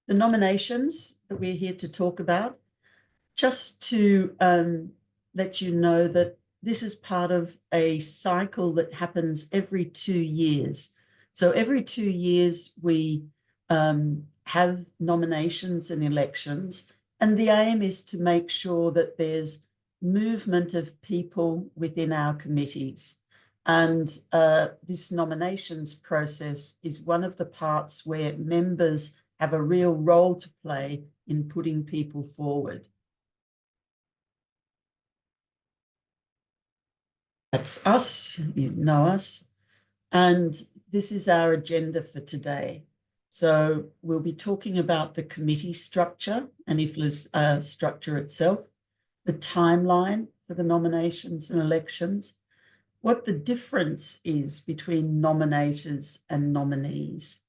the nominations that we're here to talk about, just to let you know that this is part of a cycle that happens every 2 years. So every 2 years we have nominations and elections, and the aim is to make sure that there's movement of people within our committees. And this nominations process is one of the parts where members have a real role to play in putting people forward. That's us, you know us. And this is our agenda for today. So we'll be talking about the committee structure and IFLA's structure itself, the timeline for the nominations and elections, what the difference is between nominators and nominees,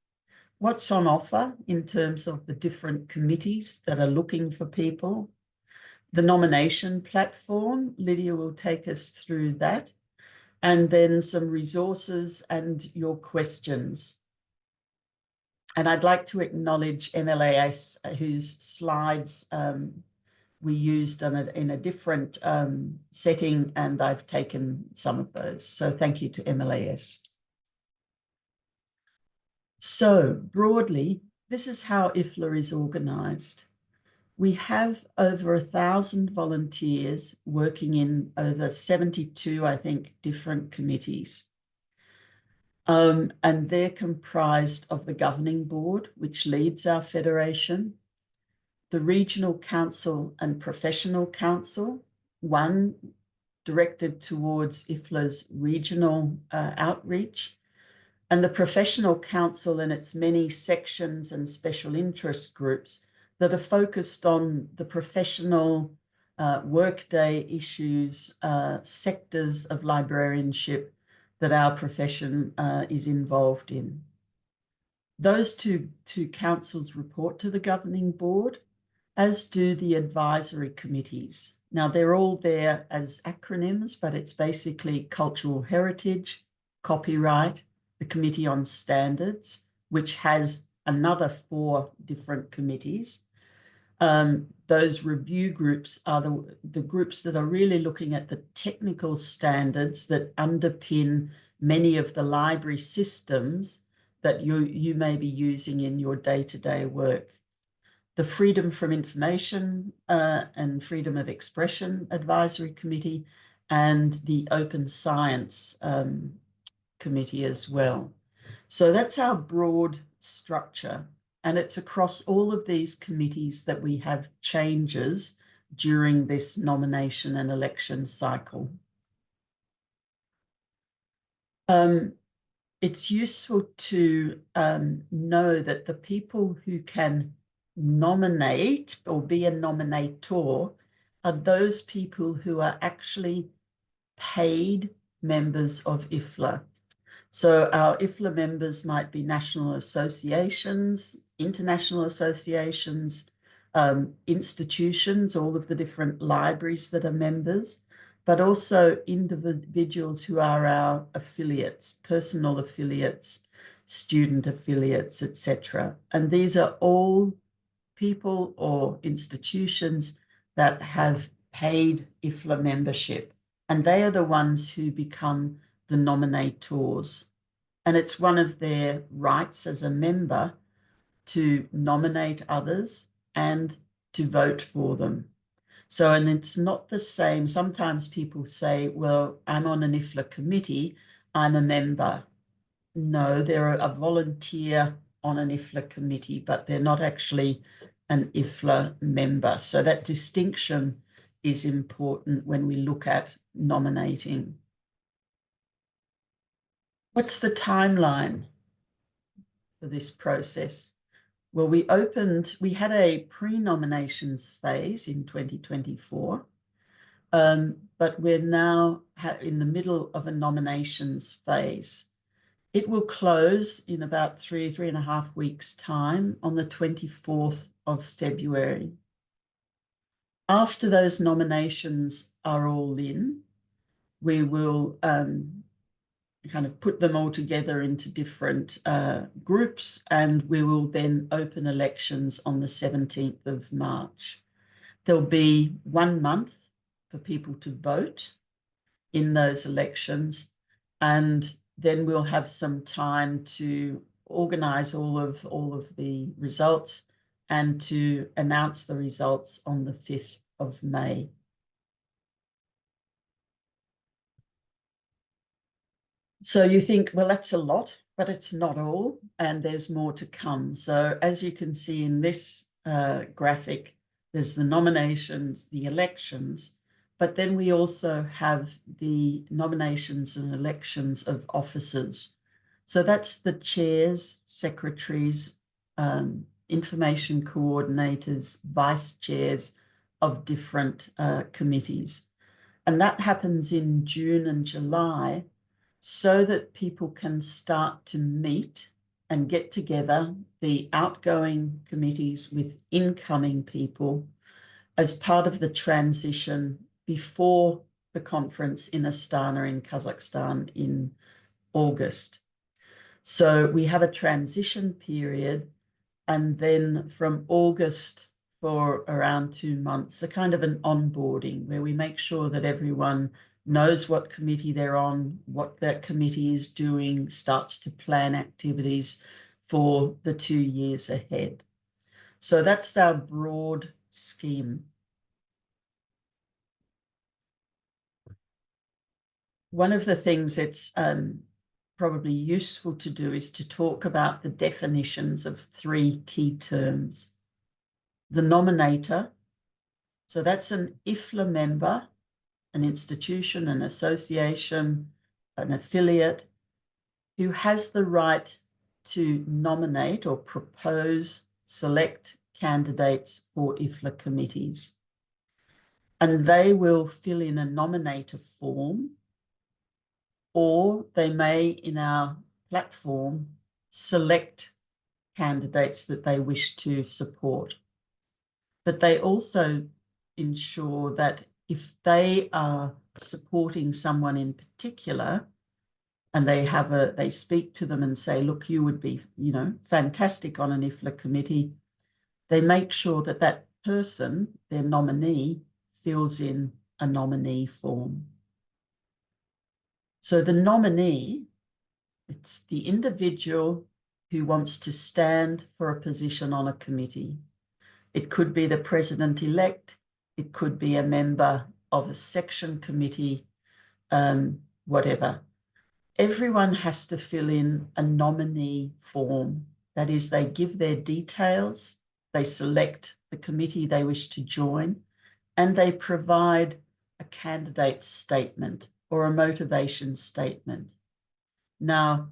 what's on offer in terms of the different committees that are looking for people, the nomination platform, Lydia will take us through that, and then some resources and your questions. And I'd like to acknowledge MLAS, whose slides we used in a different setting, and I've taken some of those. So thank you to MLAS. So broadly, this is how IFLA is organised. We have over 1,000 volunteers working in over 72, I think, different committees. And they're comprised of the governing board, which leads our federation, the regional council and professional council, one directed towards IFLA's regional outreach, and the professional council and its many sections and special interest groups that are focused on the professional workday issues, sectors of librarianship that our profession is involved in. Those two councils report to the governing board, as do the advisory committees. Now, they're all there as acronyms, but it's basically cultural heritage, copyright, the Committee on Standards, which has another 4 different committees. Those review groups are the groups that are really looking at the technical standards that underpin many of the library systems that you may be using in your day-to-day work. The Freedom from Information and Freedom of Expression Advisory Committee, and the Open Science Committee as well. So that's our broad structure. And it's across all of these committees that we have changes during this nomination and election cycle. It's useful to know that the people who can nominate or be a nominator are those people who are actually paid members of IFLA. So our IFLA members might be national associations, international associations, institutions, all of the different libraries that are members, but also individuals who are our affiliates, personal affiliates, student affiliates, etc. And these are all people or institutions that have paid IFLA membership, and they are the ones who become the nominators. And it's one of their rights as a member to nominate others and to vote for them. So, and it's not the same. Sometimes people say, well, I'm on an IFLA committee, I'm a member. No, they're a volunteer on an IFLA committee, but they're not actually an IFLA member. So that distinction is important when we look at nominating. What's the timeline for this process? Well, we had a pre-nominations phase in 2024, but we're now in the middle of a nominations phase. It will close in about 3.5 weeks' time on the 24th of February. After those nominations are all in, we will kind of put them all together into different groups, and we will then open elections on the 17th of March. There'll be 1 month for people to vote in those elections, and then we'll have some time to organise all of the results and to announce the results on the 5th of May. So you think, well, that's a lot, but it's not all, and there's more to come. So as you can see in this graphic, there's the nominations, the elections, but then we also have the nominations and elections of officers. So that's the chairs, secretaries, information coordinators, vice chairs of different committees. And that happens in June and July, so that people can start to meet and get together, the outgoing committees with incoming people, as part of the transition before the conference in Astana in Kazakhstan in August. So we have a transition period, and then from August for around 2 months, a kind of an onboarding where we make sure that everyone knows what committee they're on, what that committee is doing, starts to plan activities for the 2 years ahead. So that's our broad scheme. One of the things it's probably useful to do is to talk about the definitions of 3 key terms. The nominator, so that's an IFLA member, an institution, an association, an affiliate, who has the right to nominate or propose, select candidates for IFLA committees. And they will fill in a nominator form, or they may, in our platform, select candidates that they wish to support. But they also ensure that if they are supporting someone in particular, and they speak to them and say, look, you would be, fantastic on an IFLA committee, they make sure that that person, their nominee, fills in a nominee form. So the nominee, it's the individual who wants to stand for a position on a committee. It could be the president-elect, it could be a member of a section committee, whatever. Everyone has to fill in a nominee form. That is, they give their details, they select the committee they wish to join, and they provide a candidate statement or a motivation statement. Now,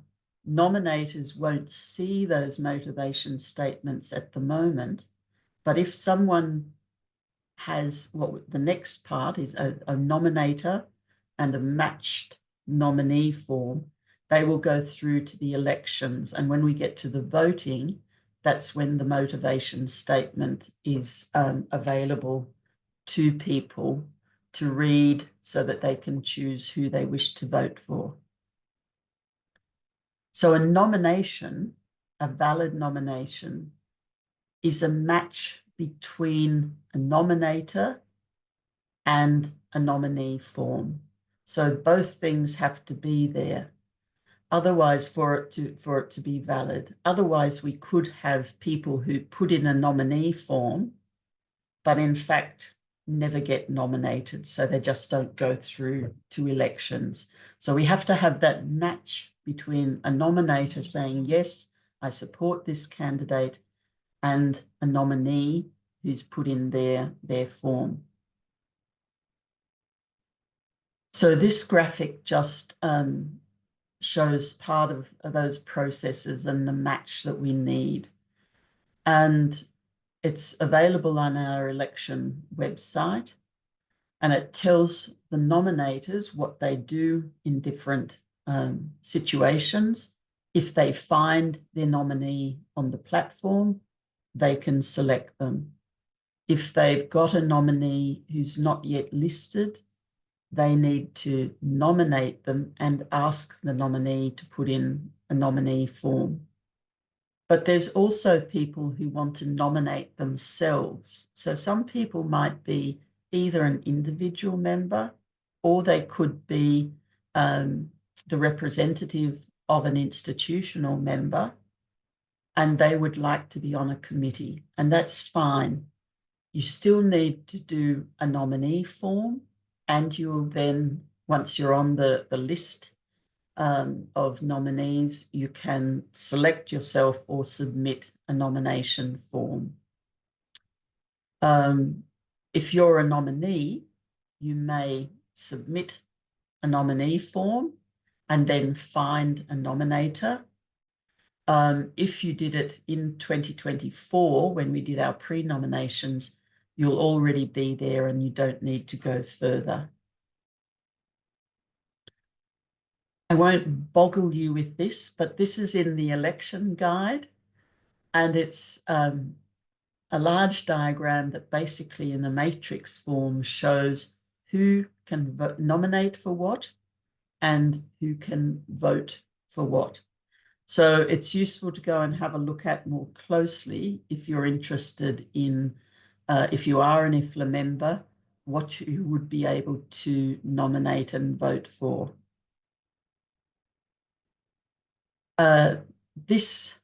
nominators won't see those motivation statements at the moment, but if someone has, the next part is a nominator and a matched nominee form, they will go through to the elections. And when we get to the voting, that's when the motivation statement is available to people to read so that they can choose who they wish to vote for. So a nomination, a valid nomination, is a match between a nominator and a nominee form. So both things have to be there. Otherwise, for it to be valid. Otherwise, we could have people who put in a nominee form, but in fact never get nominated. So they just don't go through to elections. So we have to have that match between a nominator saying, yes, I support this candidate, and a nominee who's put in their form. So this graphic just shows part of those processes and the match that we need. And it's available on our election website, and it tells the nominators what they do in different situations. If they find their nominee on the platform, they can select them. If they've got a nominee who's not yet listed, they need to nominate them and ask the nominee to put in a nominee form. But there's also people who want to nominate themselves. So some people might be either an individual member or they could be the representative of an institutional member, and they would like to be on a committee, and that's fine. You still need to do a nominee form, and you'll then, once you're on the list of nominees, you can select yourself or submit a nomination form. If you're a nominee, you may submit a nominee form and then find a nominator. If you did it in 2024, when we did our pre-nominations, you'll already be there and you don't need to go further. I won't boggle you with this, but this is in the election guide, and it's a large diagram that basically in the matrix form shows who can nominate for what and who can vote for what. So it's useful to go and have a look at more closely if you're interested in, if you are an IFLA member, what you would be able to nominate and vote for. This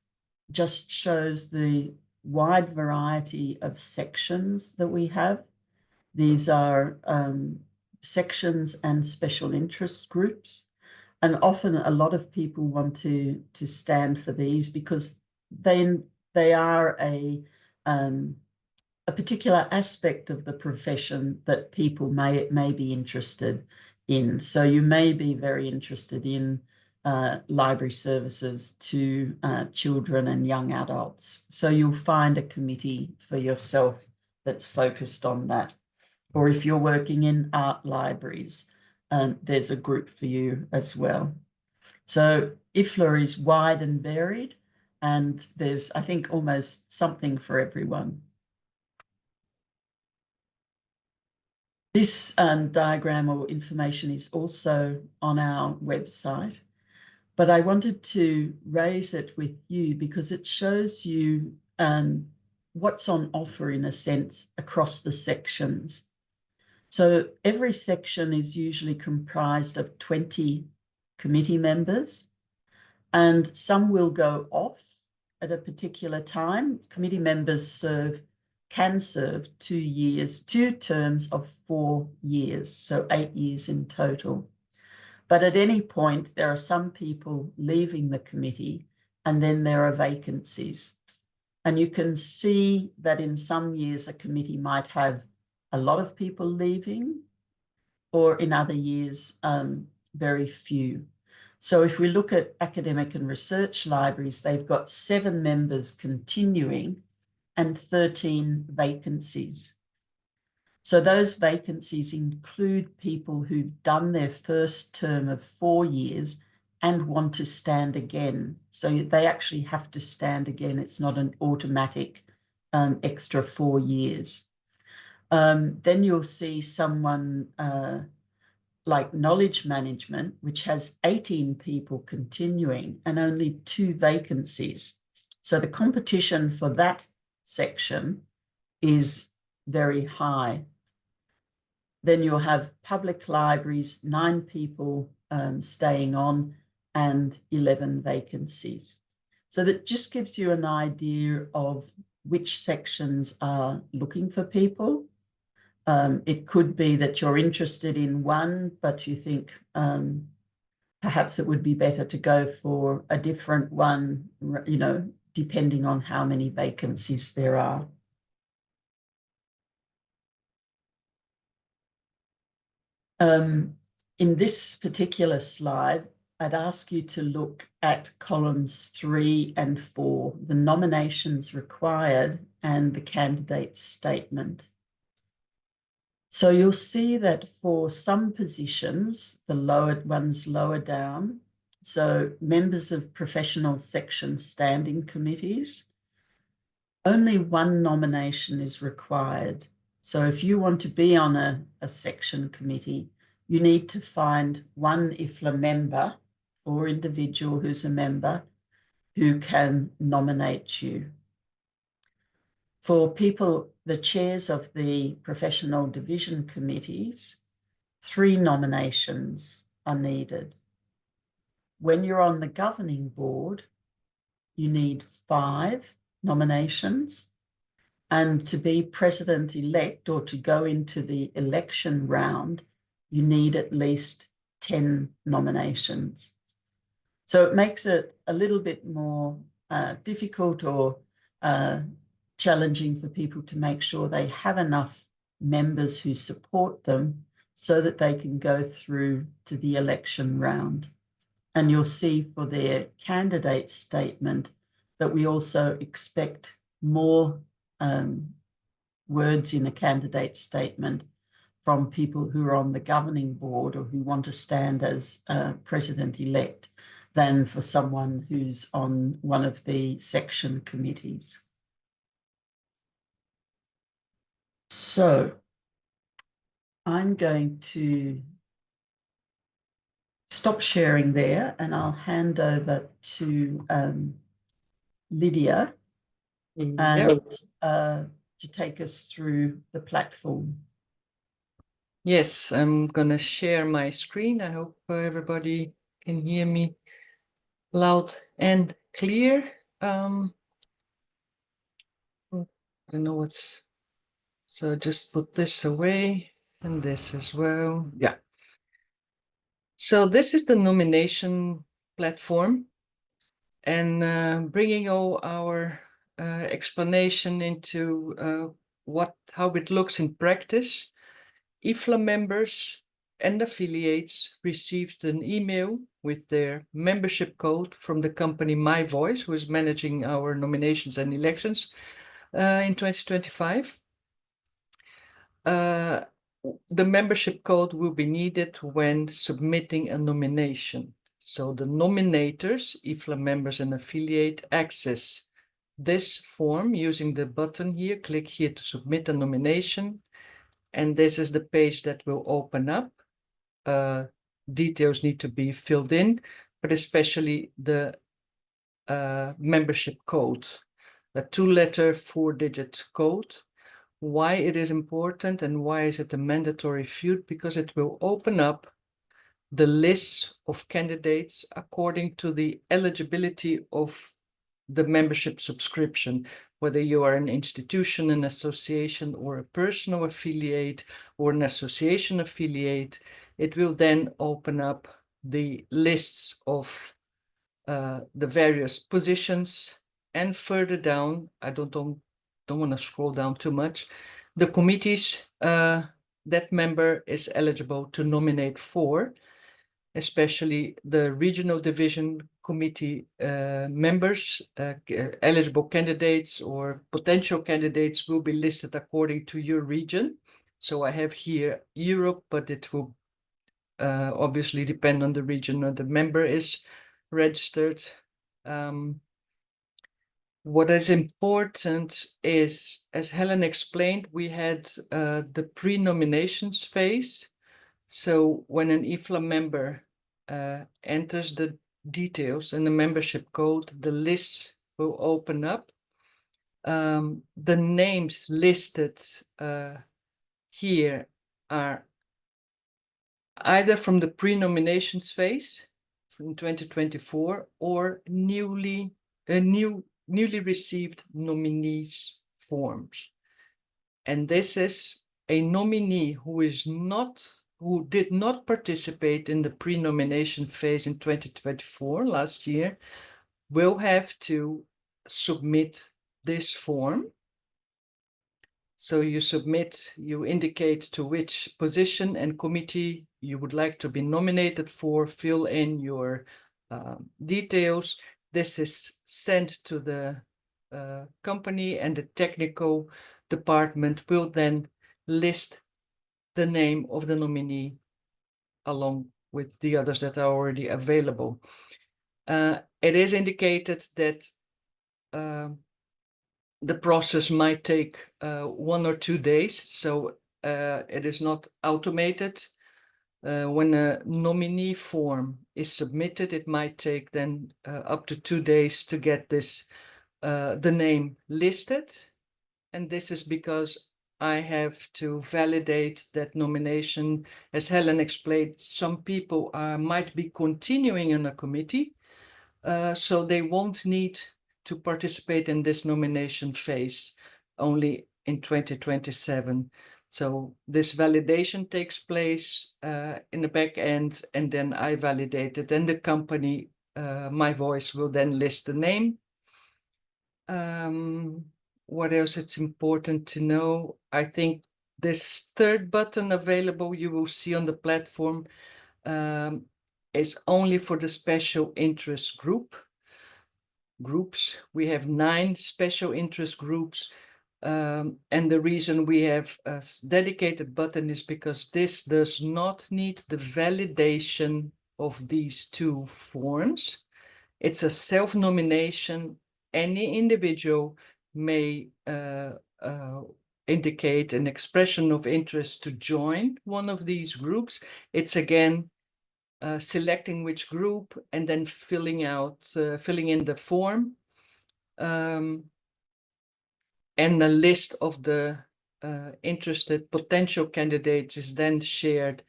just shows the wide variety of sections that we have. These are sections and special interest groups. And often a lot of people want to stand for these because they are a particular aspect of the profession that people may be interested in. So you may be very interested in library services to children and young adults. So you'll find a committee for yourself that's focused on that. Or if you're working in art libraries, there's a group for you as well. So IFLA is wide and varied, and there's, I think, almost something for everyone. This diagram or information is also on our website, but I wanted to raise it with you because it shows you what's on offer, in a sense, across the sections. So every section is usually comprised of 20 committee members, and some will go off at a particular time. Committee members can serve 2 years, 2 terms of 4 years, so 8 years in total. But at any point, there are some people leaving the committee, and then there are vacancies. And you can see that in some years, a committee might have a lot of people leaving, or in other years, very few. So if we look at academic and research libraries, they've got 7 members continuing and 13 vacancies. So those vacancies include people who've done their first term of 4 years and want to stand again. So they actually have to stand again. It's not an automatic extra 4 years. Then you'll see someone like knowledge management, which has 18 people continuing and only 2 vacancies. So the competition for that section is very high. Then you'll have public libraries, 9 people staying on and 11 vacancies. So that just gives you an idea of which sections are looking for people. It could be that you're interested in one, but you think perhaps it would be better to go for a different one, you know, depending on how many vacancies there are. In this particular slide, I'd ask you to look at columns 3 and 4, the nominations required and the candidate statement. So you'll see that for some positions, the lower ones lower down, so members of professional section standing committees, only 1 nomination is required. So if you want to be on a section committee, you need to find one IFLA member or individual who's a member who can nominate you. For people, the chairs of the professional division committees, 3 nominations are needed. When you're on the governing board, you need 5 nominations. And to be president-elect or to go into the election round, you need at least 10 nominations. So it makes it a little bit more difficult or challenging for people to make sure they have enough members who support them so that they can go through to the election round. And you'll see for their candidate statement that we also expect more words in a candidate statement from people who are on the governing board or who want to stand as president-elect than for someone who's on one of the section committees. So I'm going to stop sharing there and I'll hand over to Lydia and to take us through the platform. Yes, I'm gonna share my screen. I hope everybody can hear me loud and clear. I don't know what's, so just put this away and this as well. Yeah. So this is the nomination platform, and bringing all our explanation into how it looks in practice. IFLA members and affiliates received an email with their membership code from the company My Voice, who is managing our nominations and elections in 2025. The membership code will be needed when submitting a nomination. So the nominators, IFLA members and affiliate, access this form using the button here. Click here to submit a nomination. And this is the page that will open up. Details need to be filled in, but especially the membership code, the 2-letter 4-digit code. Why it is important and why is it a mandatory field? Because it will open up the list of candidates according to the eligibility of the membership subscription, whether you are an institution, an association, or a personal affiliate, or an association affiliate. It will then open up the lists of the various positions, and further down, I don't want to scroll down too much, the committees that member is eligible to nominate for, especially the regional division committee members. Eligible candidates or potential candidates will be listed according to your region. So I have here Europe, but it will obviously depend on the region that the member is registered. What is important is, as Helen explained, we had the pre-nominations phase. So when an IFLA member enters the details and the membership code, the list will open up. The names listed here are either from the pre-nominations phase from 2024 or newly received nominees forms. And this is a nominee who did not participate in the pre-nomination phase in 2024, last year, will have to submit this form. So you submit, you indicate to which position and committee you would like to be nominated for, fill in your details. This is sent to the company, and the technical department will then list the name of the nominee along with the others that are already available. It is indicated that the process might take 1 or 2 days, so it is not automated. when a nominee form is submitted, it might take then up to 2 days to get this the name listed. And this is because I have to validate that nomination. As Helen explained, some people might be continuing in a committee, so they won't need to participate in this nomination phase only in 2027. So this validation takes place in the back end, and then I validate it, and the company, my voice, will then list the name. What else it's important to know? I think this third button available you will see on the platform is only for the special interest groups. We have 9 special interest groups, and the reason we have a dedicated button is because this does not need the validation of these 2 forms. It's a self-nomination. Any individual may indicate an expression of interest to join one of these groups. It's again selecting which group and then filling in the form, and the list of the interested potential candidates is then shared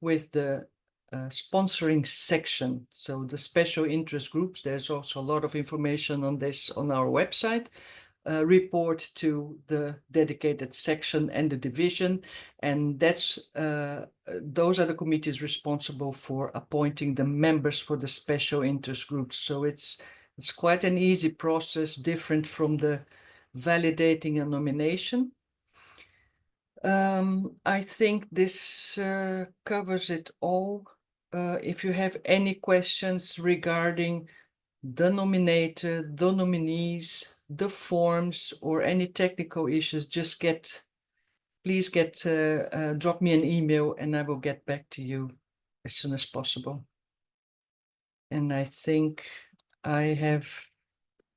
with the sponsoring section. So the special interest groups, there's also a lot of information on this on our website, report to the dedicated section and the division, and that's those are the committees responsible for appointing the members for the special interest groups. So it's quite an easy process, different from the validating a nomination. I think this covers it all. If you have any questions regarding the nominator, the nominees, the forms, or any technical issues, just please drop me an email and I will get back to you as soon as possible. And I think I have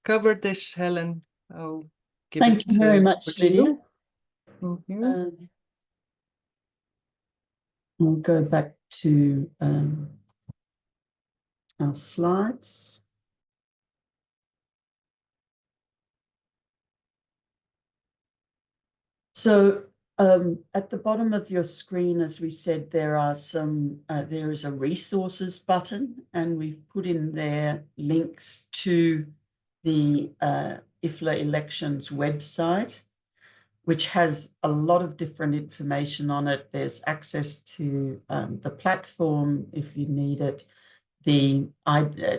covered this, Helen. I'll give Thank it you very over much, to you. Lydia. We'll go back to our slides. So at the bottom of your screen, as we said, there is a resources button, and we've put in there links to the IFLA Elections website, which has a lot of different information on it. There's access to the platform if you need it, the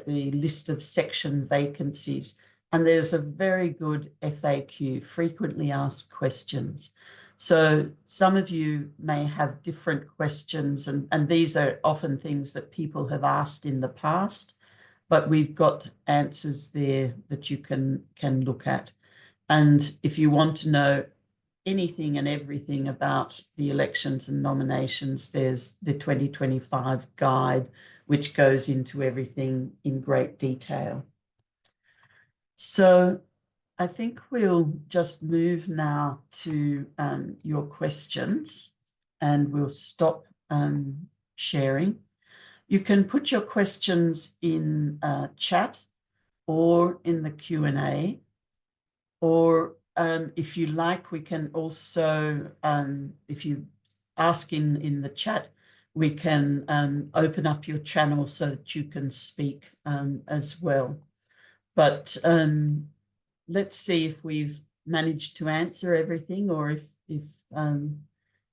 list of section vacancies, and there's a very good FAQ, frequently asked questions. So some of you may have different questions, and these are often things that people have asked in the past, but we've got answers there that you can look at. And if you want to know anything and everything about the elections and nominations, there's the 2025 guide, which goes into everything in great detail. So I think we'll just move now to your questions, and we'll stop sharing. You can put your questions in chat or in the Q&A, or if you like, we can also, if you ask in the chat, we can open up your channel so that you can speak as well. But let's see if we've managed to answer everything, or if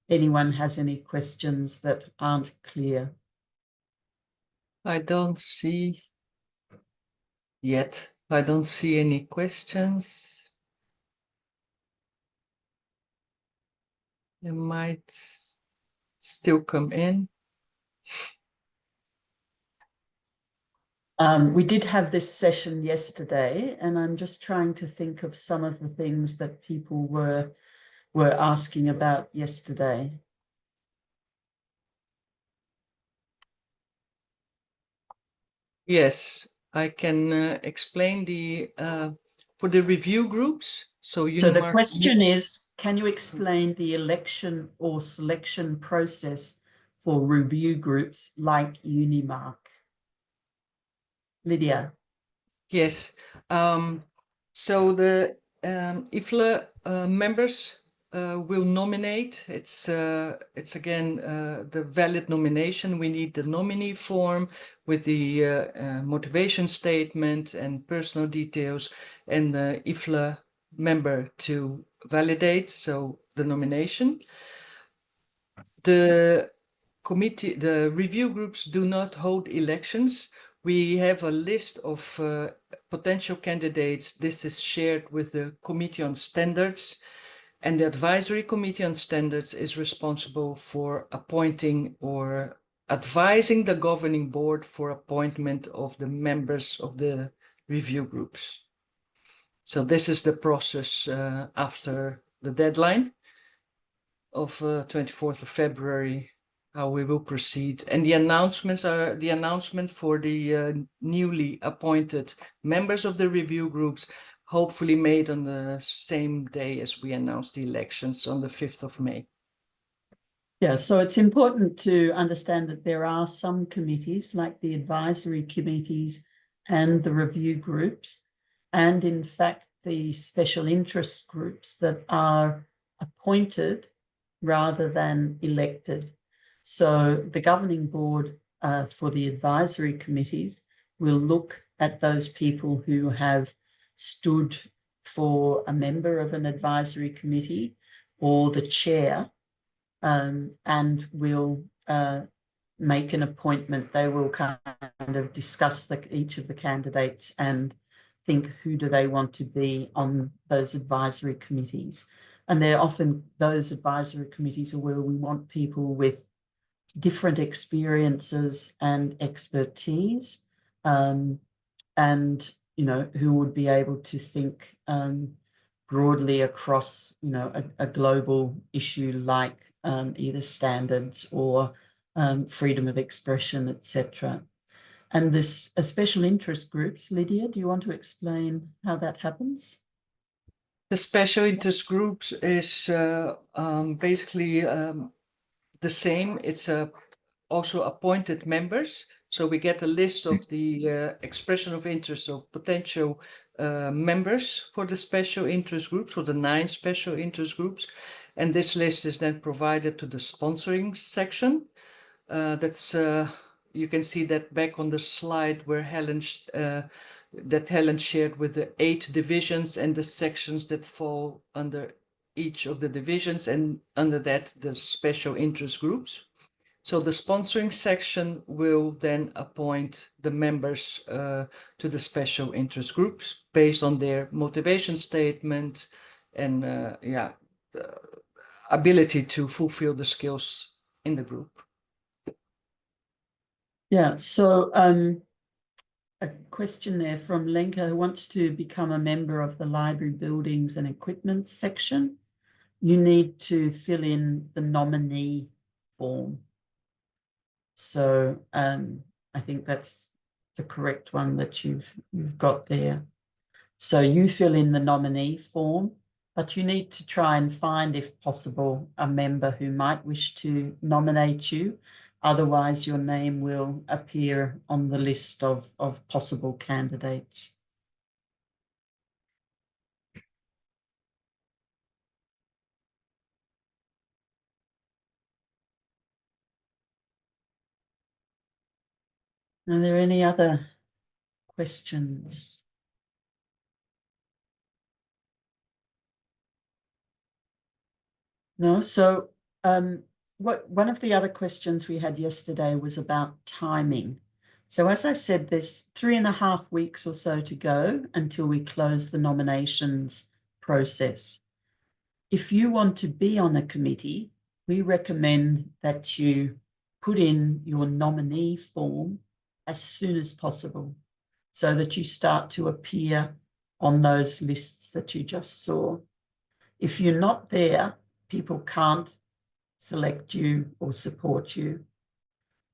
anyone has any questions that aren't clear. I don't see yet. I don't see any questions. They might still come in. We did have this session yesterday, and I'm just trying to think of some of the things that people were asking about yesterday. Yes, I can explain the for the review groups. So the question is, can you explain the election or selection process for review groups like Unimark. Lydia. Yes. So the IFLA members will nominate. It's again the valid nomination. We need the nominee form with the motivation statement and personal details, and the IFLA member to validate so the nomination. The committee, the review groups do not hold elections. We have a list of potential candidates. This is shared with the Committee on Standards, and the Advisory Committee on Standards is responsible for appointing or advising the governing board for appointment of the members of the review groups. So this is the process after the deadline of 24th of February, how we will proceed. And the announcements are the announcement for the newly appointed members of the review groups, hopefully made on the same day as we announce the elections on the 5th of May. Yeah, so it's important to understand that there are some committees like the advisory committees and the review groups, and in fact, the special interest groups that are appointed rather than elected. So the governing board for the advisory committees will look at those people who have stood for a member of an advisory committee or the chair, and will make an appointment. They will kind of discuss each of the candidates and think who do they want to be on those advisory committees. And they're often, those advisory committees are where we want people with different experiences and expertise, and, you know, who would be able to think broadly across, you know, a global issue like either standards or freedom of expression, etc. And this special interest groups, Lydia, do you want to explain how that happens? The special interest groups is basically the same. It's also appointed members. So we get a list of the expression of interest of potential members for the special interest groups, for the 9 special interest groups. And this list is then provided to the sponsoring section. You can see that back on the slide where Helen shared with the 8 divisions and the sections that fall under each of the divisions, and under that the special interest groups. So the sponsoring section will then appoint the members to the special interest groups based on their motivation statement and the ability to fulfill the skills in the group. Yeah, so a question there from Lenka, who wants to become a member of the library buildings and equipment section. You need to fill in the nominee form. So I think that's the correct one that you've got there. So you fill in the nominee form, but you need to try and find, if possible, a member who might wish to nominate you. Otherwise, your name will appear on the list of possible candidates. Are there any other questions? No, so one of the other questions we had yesterday was about timing. So as I said, there's 3.5 weeks or so to go until we close the nominations process. If you want to be on a committee, we recommend that you put in your nominee form as soon as possible so that you start to appear on those lists that you just saw. If you're not there, people can't select you or support you.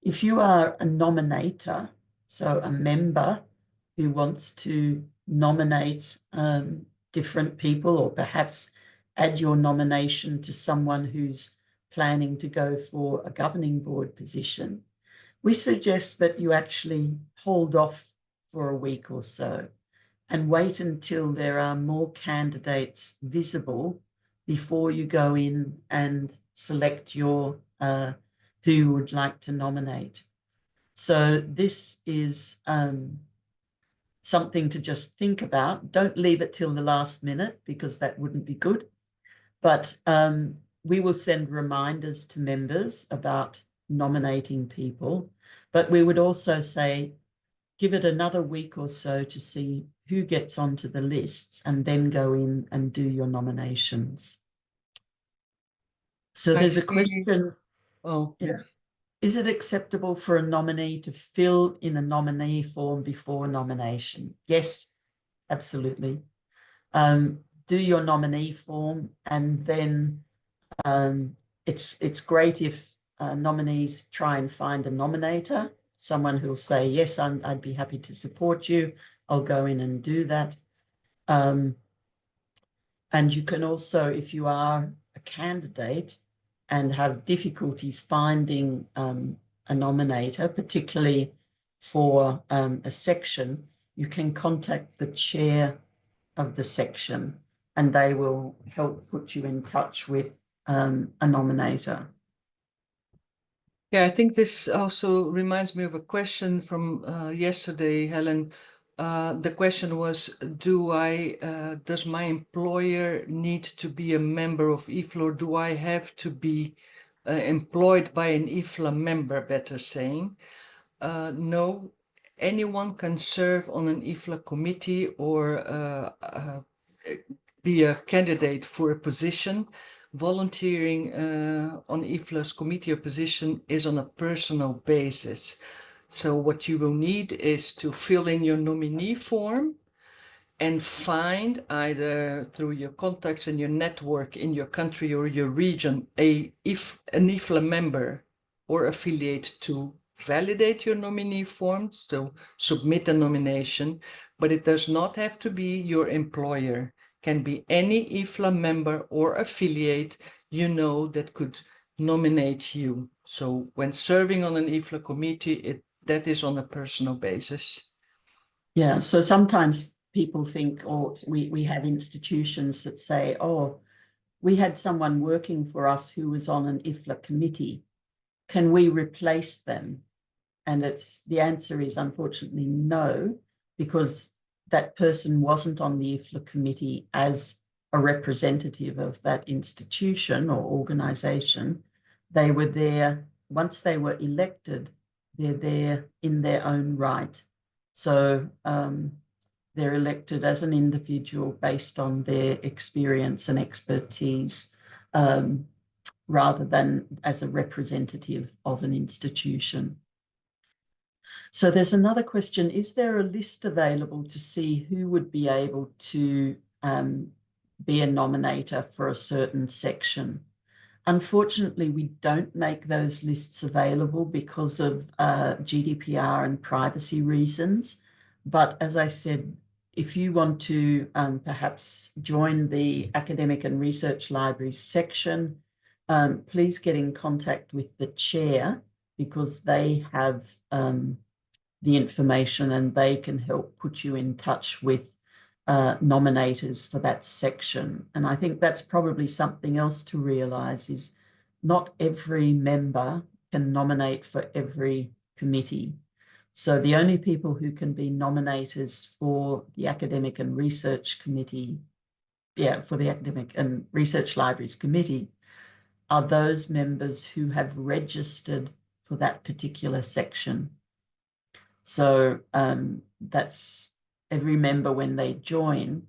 If you are a nominator, so a member who wants to nominate different people, or perhaps add your nomination to someone who's planning to go for a governing board position, we suggest that you actually hold off for a week or so and wait until there are more candidates visible before you go in and select your who you would like to nominate. So this is something to just think about. Don't leave it till the last minute because that wouldn't be good. But we will send reminders to members about nominating people. But we would also say, give it another week or so to see who gets onto the lists and then go in and do your nominations. So I there's a see. question. Oh, yeah. Is it acceptable for a nominee to fill in a nominee form before nomination? Yes, absolutely. Do your nominee form, and then it's great if nominees try and find a nominator, someone who'll say, yes, I'd be happy to support you. I'll go in and do that. And you can also, if you are a candidate and have difficulty finding a nominator, particularly for a section, you can contact the chair of the section and they will help put you in touch with a nominator. Yeah, I think this also reminds me of a question from yesterday, Helen. The question was, does my employer need to be a member of IFLA, or do I have to be employed by an IFLA member, better saying? No, anyone can serve on an IFLA committee or be a candidate for a position. Volunteering on IFLA's committee or position is on a personal basis. So what you will need is to fill in your nominee form and find, either through your contacts in your network in your country or your region, an IFLA member or affiliate to validate your nominee forms, to submit a nomination, but it does not have to be your employer. Can be any IFLA member or affiliate you know that could nominate you. So when serving on an IFLA committee, that is on a personal basis. Yeah, so sometimes people think, or we have institutions that say, oh, we had someone working for us who was on an IFLA committee. Can we replace them? And the answer is unfortunately no, because that person wasn't on the IFLA committee as a representative of that institution or organization. They were there, once they were elected, they're there in their own right. So they're elected as an individual based on their experience and expertise, rather than as a representative of an institution. So there's another question. Is there a list available to see who would be able to be a nominator for a certain section? Unfortunately, we don't make those lists available because of GDPR and privacy reasons. But as I said, if you want to perhaps join the Academic and Research Libraries section, please get in contact with the chair because they have the information and they can help put you in touch with nominators for that section. And I think that's probably something else to realize is not every member can nominate for every committee. So the only people who can be nominators for the Academic and Research Committee, for the Academic and Research Libraries Committee, are those members who have registered for that particular section. So that's every member when they join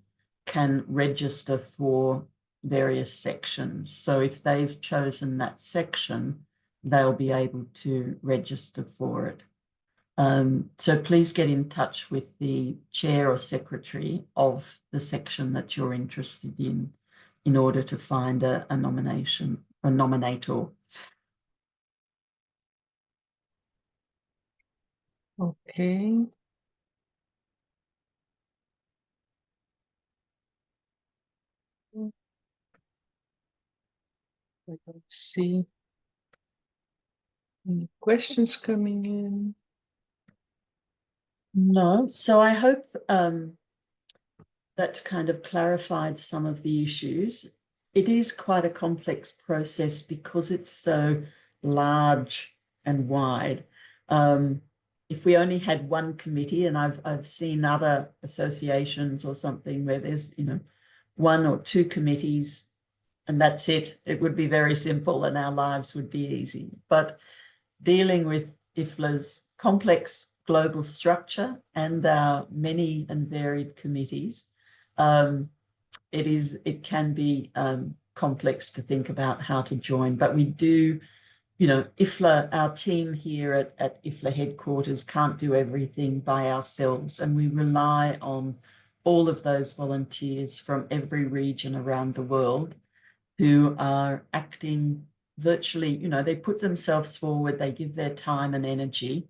can register for various sections. So if they've chosen that section, they'll be able to register for it. So please get in touch with the chair or secretary of the section that you're interested in order to find a nomination, a nominator. Okay. I don't see. Any questions coming in? No, so I hope that's kind of clarified some of the issues. It is quite a complex process because it's so large and wide. If we only had one committee, and I've seen other associations or something where there's, you know, one or two committees and that's it, it would be very simple and our lives would be easy. But dealing with IFLA's complex global structure and our many and varied committees, it can be complex to think about how to join, but we do, you know, IFLA, our team here at IFLA headquarters can't do everything by ourselves, and we rely on all of those volunteers from every region around the world who are acting virtually, you know, they put themselves forward, they give their time and energy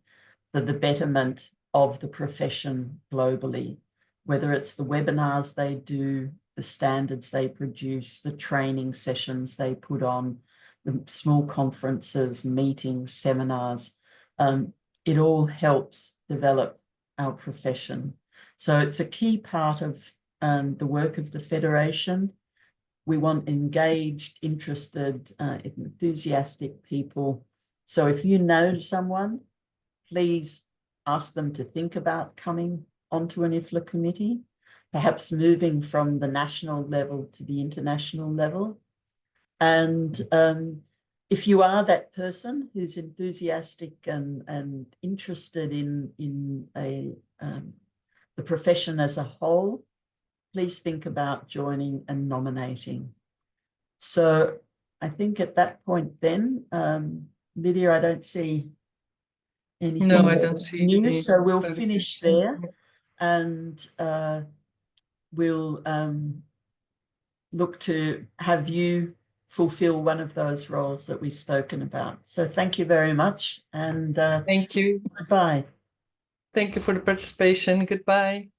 for the betterment of the profession globally, whether it's the webinars they do, the standards they produce, the training sessions they put on, the small conferences, meetings, seminars. It all helps develop our profession. So it's a key part of the work of the Federation. We want engaged, interested, enthusiastic people. So if you know someone, please ask them to think about coming onto an IFLA committee, perhaps moving from the national level to the international level. And if you are that person who's enthusiastic and interested in the profession as a whole, please think about joining and nominating. So I think at that point then, Lydia, I don't see anything No, I don't see new, any so we'll further finish questions. there and we'll look to have you fulfill one of those roles that we've spoken about. So thank you very much and Thank you. goodbye. Thank you for the participation. Goodbye.